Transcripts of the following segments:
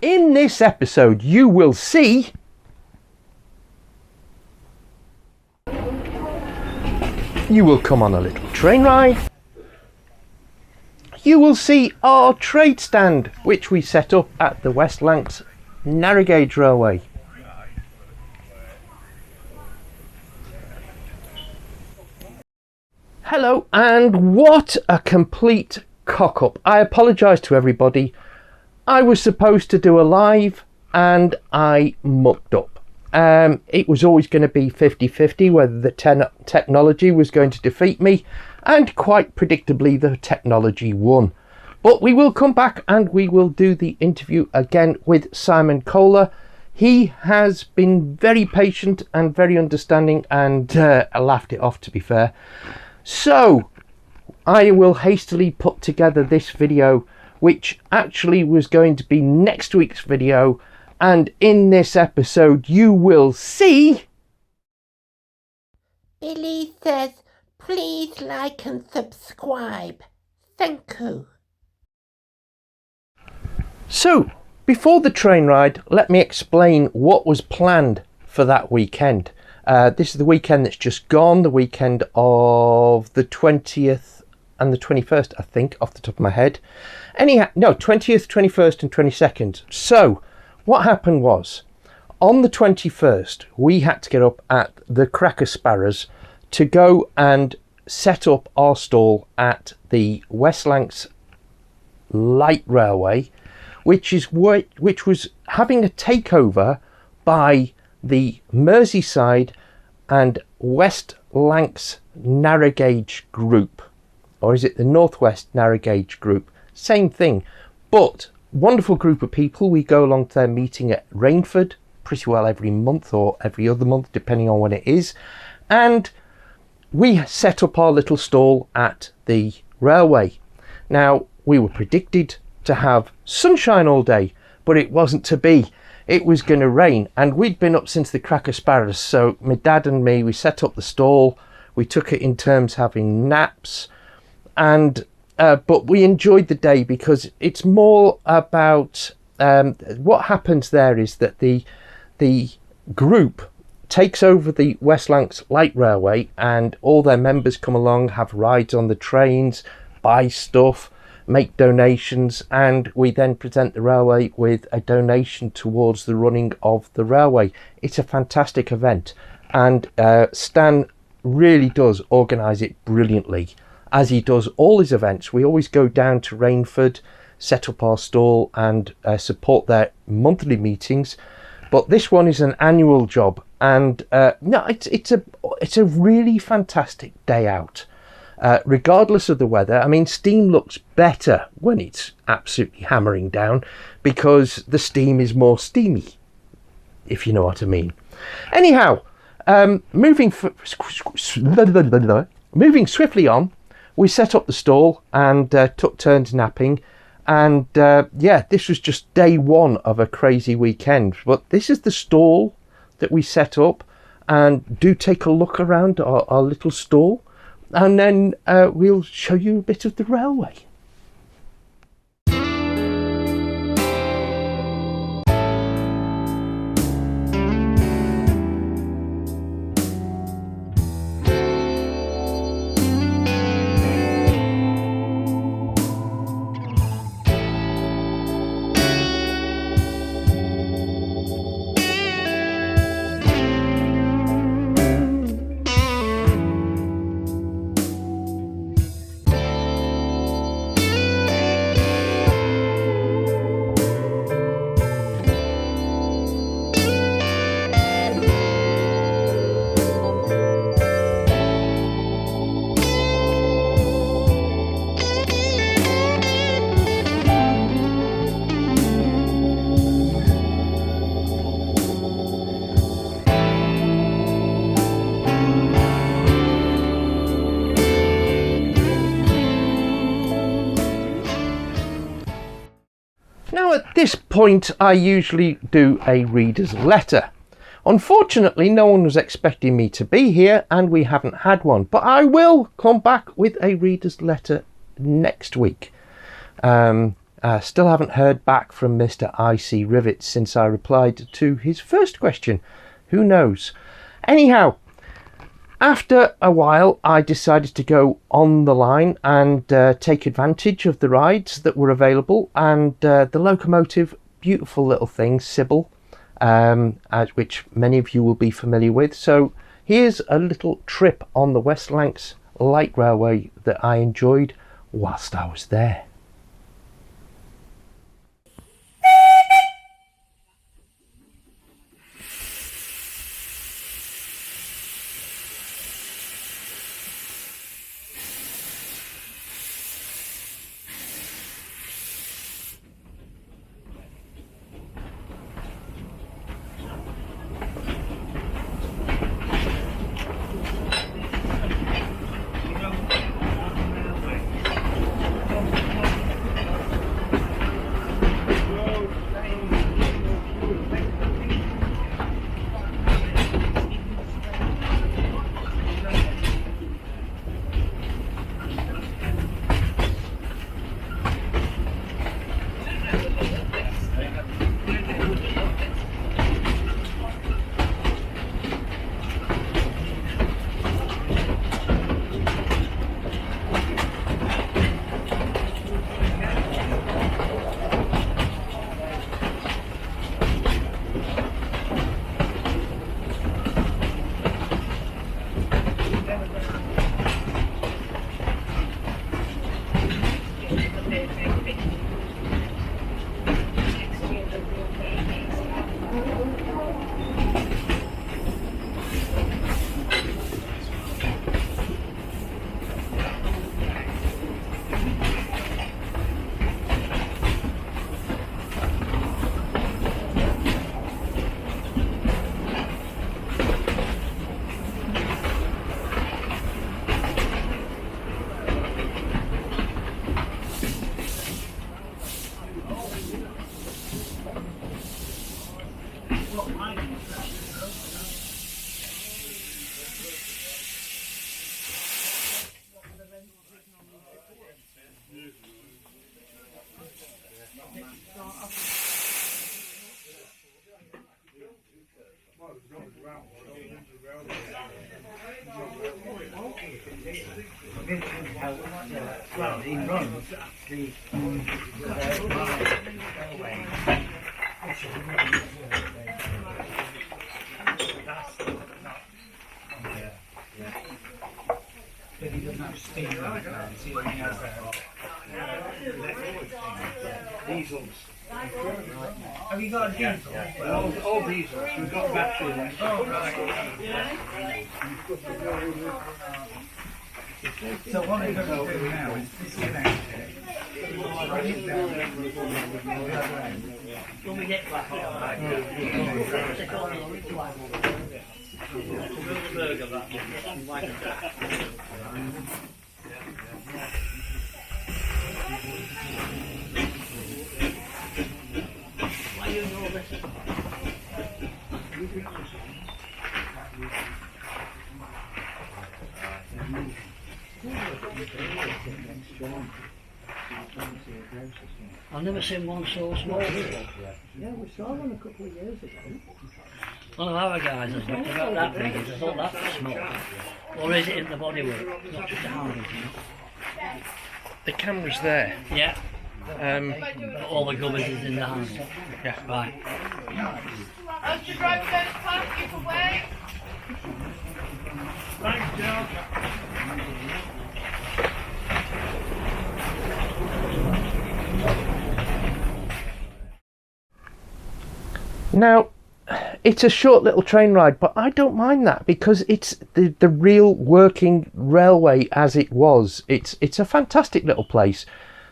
In this episode, you will see you will come on a little train ride. You will see our trade stand, which we set up at the West Lancashire Light Railway. Hello, and what a complete cock-up. I apologise to everybody. I was supposed to do a live and I mucked up. It was always going to be 50-50 whether the technology was going to defeat me, and quite predictably the technology won. But we will come back and we will do the interview again with Simon Kohler. He has been very patient and very understanding, and I laughed it off, to be fair. So I will hastily put together this video, which actually was going to be next week's video, and in this episode you will see Billy says please like and subscribe. Thank you. So before the train ride, let me explain what was planned for that weekend. This is the weekend that's just gone, the weekend of the 20th and the 21st, I think, off the top of my head. Anyhow, no, 20th, 21st and 22nd. So what happened was, on the 21st, we had to get up at the Cracker Sparrows to go and set up our stall at the West Lancashire Light Railway, which was having a takeover by the Merseyside and West Lancashire Narrow Gauge Group, or is it the Northwest Narrow Gauge Group? Same thing, but wonderful group of people. We go along to their meeting at Rainford pretty well every month or every other month, depending on when it is, and we set up our little stall at the railway. Now, we were predicted to have sunshine all day, but it wasn't to be. It was going to rain, and we'd been up since the Cracker Sparrows, so my dad and me, we set up the stall. We took it in terms having naps, and but we enjoyed the day because it's more about what happens there is that the group takes over the West Lancashire Light Railway, and all their members come along, have rides on the trains, buy stuff, make donations, and we then present the railway with a donation towards the running of the railway. It's a fantastic event, and Stan really does organise it brilliantly, as he does all his events. We always go down to Rainford, set up our stall and support their monthly meetings, but this one is an annual job, and no, it's a really fantastic day out. Regardless of the weather. I mean, steam looks better when it's absolutely hammering down because the steam is more steamy, if you know what I mean. Anyhow, moving swiftly on, we set up the stall and took turns napping, and yeah, this was just day one of a crazy weekend. But this is the stall that we set up, and do take a look around our little stall, and then we'll show you a bit of the railway. Now at this point I usually do a reader's letter. Unfortunately no one was expecting me to be here and we haven't had one, but I will come back with a reader's letter next week. Still haven't heard back from Mr. IC Rivets since I replied to his first question. Who knows? Anyhow, after a while I decided to go on the line and take advantage of the rides that were available, and the locomotive, beautiful little thing, Sybil, which many of you will be familiar with. So here's a little trip on the West Lancashire Light Railway that I enjoyed whilst I was there. Diesels. Have you got a diesel? Well, all diesels. We've got battery then. Oh, right. So what are you going to do now is disconnect it. When we get back I've never seen one so small before. Yeah, we saw one a couple of years ago. One of our guys has got about that big, I thought that was small. Or is it in the bodywork, not just the handles, you know? The camera's there. Yeah. But all the gubbins is in the handle. Yeah. Right. As the driver goes past, give away. Thanks, Joe. Now, it's a short little train ride, but I don't mind that because it's the real working railway as it was. It's a fantastic little place.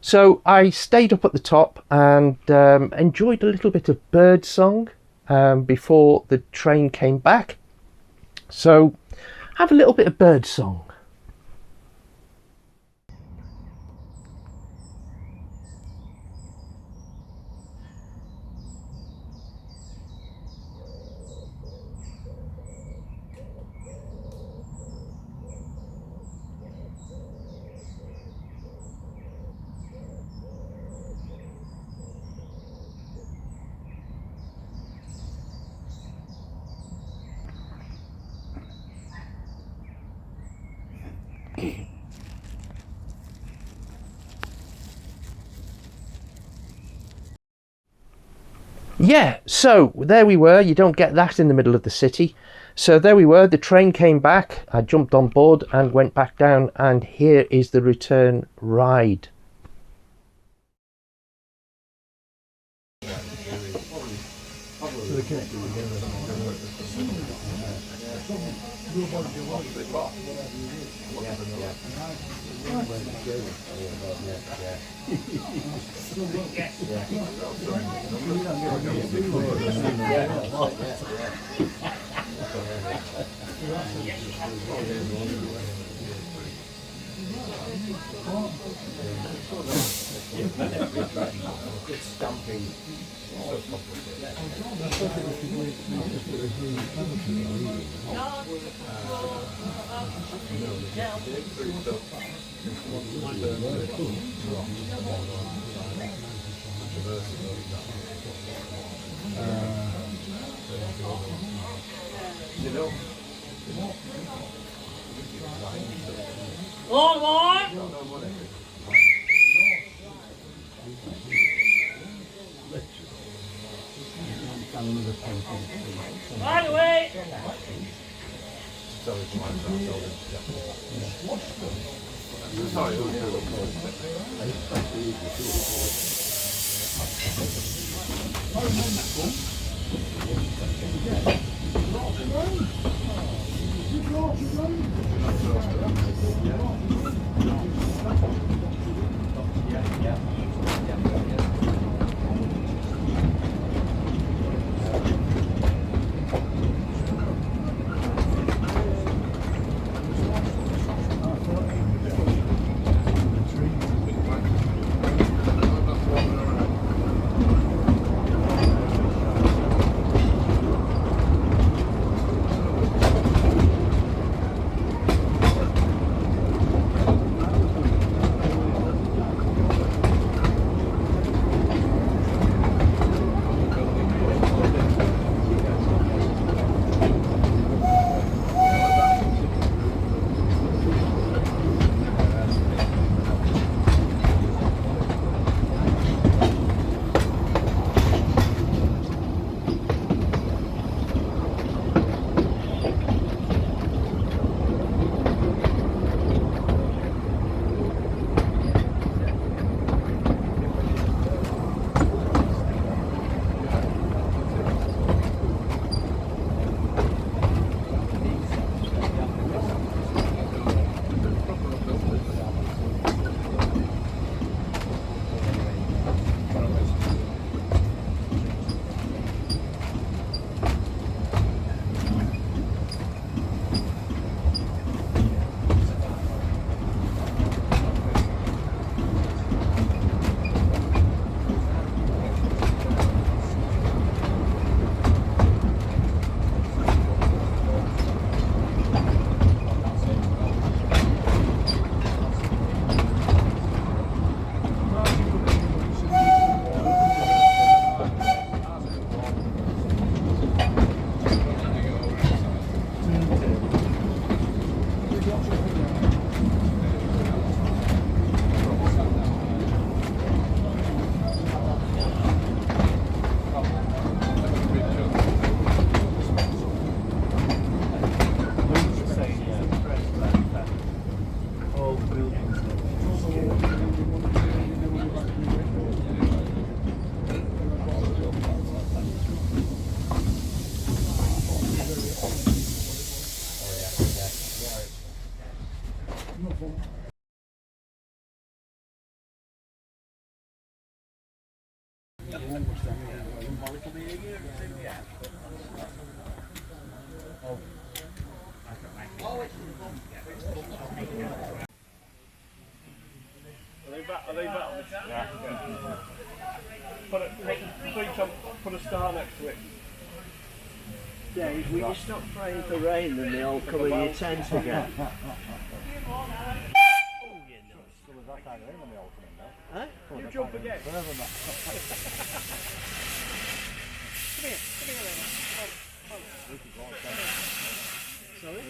So I stayed up at the top and enjoyed a little bit of bird song before the train came back. So have a little bit of bird song. Yeah, so there we were. You don't get that in the middle of the city. So there we were. The train came back. I jumped on board and went back down, and here is the return ride. All right. Right away. Are they back on the chat? Yeah. Put a star next to it. Dave, will you stop praying for rain and they all come in your tent again? Huh? You jump again. Come here, Sorry?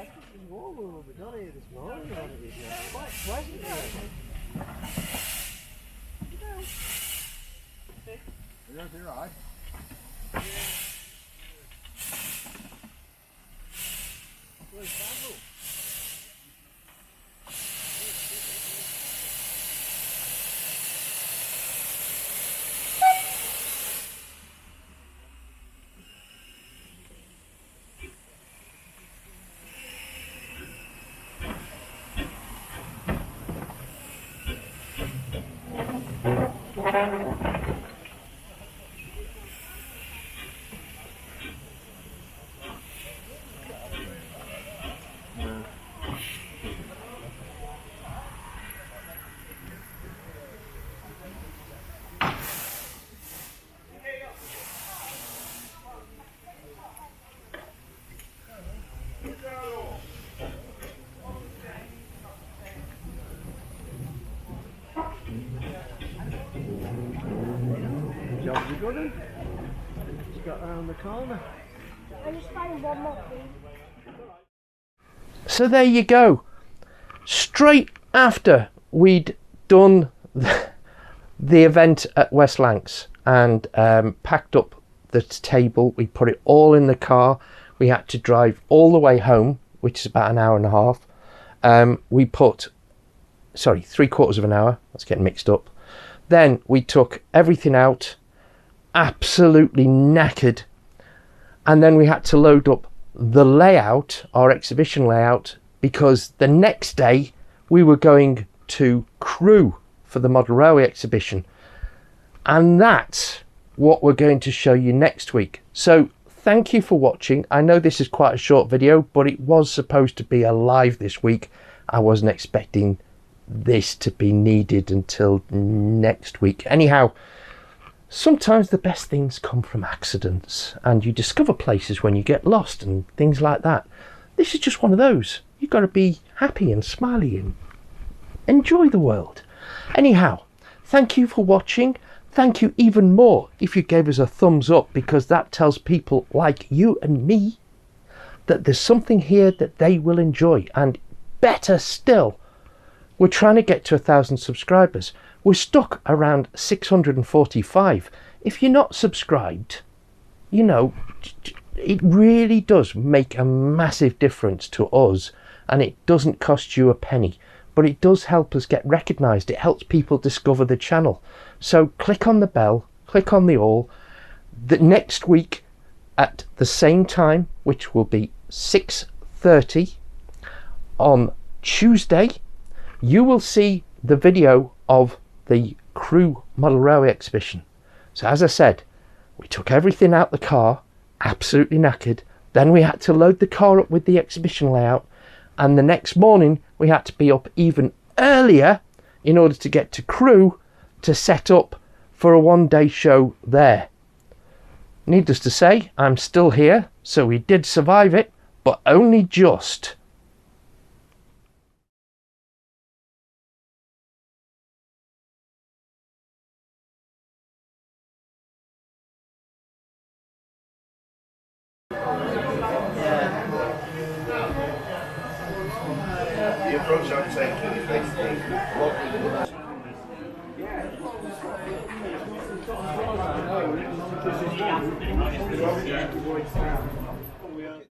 It's warmer when we got here this morning. It's quite pleasant here. You're right. Jobs are good, eh? Just got around the corner. I just find one more thing. So there you go. Straight after we'd done the event at West Lancs and packed up the table, we put it all in the car. We had to drive all the way home, which is about an hour and a half. We put, sorry, 3/4 of an hour. That's getting mixed up. Then we took everything out, absolutely knackered. And then we had to load up the layout, our exhibition layout, because the next day we were going to Crewe for the Model Railway exhibition. And that's what we're going to show you next week. So thank you for watching. I know this is quite a short video, but it was supposed to be a live this week. I wasn't expecting this to be needed until next week. Anyhow, sometimes the best things come from accidents, and you discover places when you get lost and things like that. This is just one of those. You've got to be happy and smiley and enjoy the world. Anyhow, thank you for watching. Thank you even more if you gave us a thumbs up, because that tells people like you and me that there's something here that they will enjoy. And better still, we're trying to get to 1,000 subscribers. We're stuck around 645. If you're not subscribed, you know, it really does make a massive difference to us, and it doesn't cost you a penny, but it does help us get recognised. It helps people discover the channel. So click on the bell, click on the all. The next week at the same time, which will be 6:30 on Tuesday, you will see the video of the Crewe Model Railway exhibition. So as I said, we took everything out the car, absolutely knackered. Then we had to load the car up with the exhibition layout, and the next morning we had to be up even earlier in order to get to Crewe to set up for a one-day show there. Needless to say, I'm still here, so we did survive it, but only just. The approach I'm taking is basically what